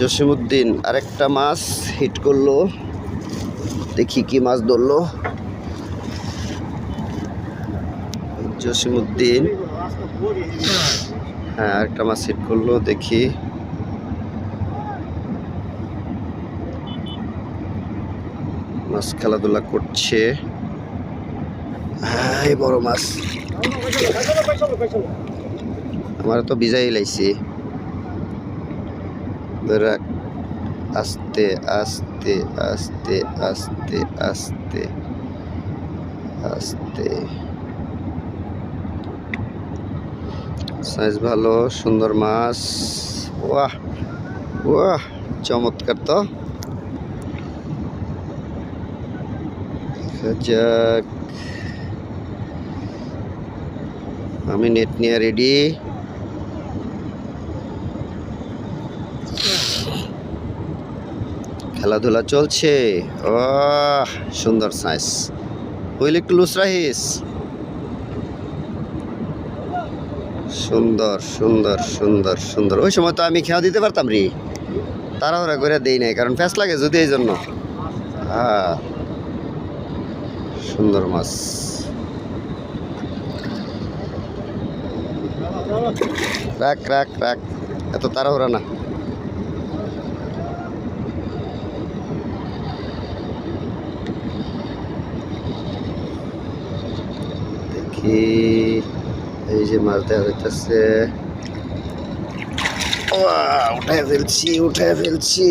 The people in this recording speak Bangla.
জসিমউদ্দিন আরেকটা মাছ হিট করলো, দেখি কি মাছ ধরলো। জসিমউদ্দিন হ্যাঁ আরেকটা মাছ হিট করলো, দেখি। মাছ খেলাধুলা করছে। হ্যাঁ বড় মাছ, আমার তো ভিজাই লাইছি। আস্তে আস্তে আস্তে আস্তে আস্তে আস্তে, সাইজ ভালো, সুন্দর মাছ। ওয়াহ ওয়াহ, চমৎকার। তো যাক, আমি নেট নিয়ে রেডি। খেলাধুলা চলছে। ওহ সুন্দর সাইজ, হুইল একটু লুজ রাখিস। সুন্দর সুন্দর সুন্দর সুন্দর। ওই সময় তো আমি খেয়া দিতে পারতাম রে, তাড়াহুড়া করে দেই নাই, কারণ ফ্যাস লাগে যদি, এই জন্য। হ্যাঁ সুন্দর মাছ। রাখ রাখ রাখ, এত তাড়াহুড়া না। দেখি, এই যে মাছ দেওয়া যাইতেছে। উঠায় ফেলছি উঠায় ফেলছি।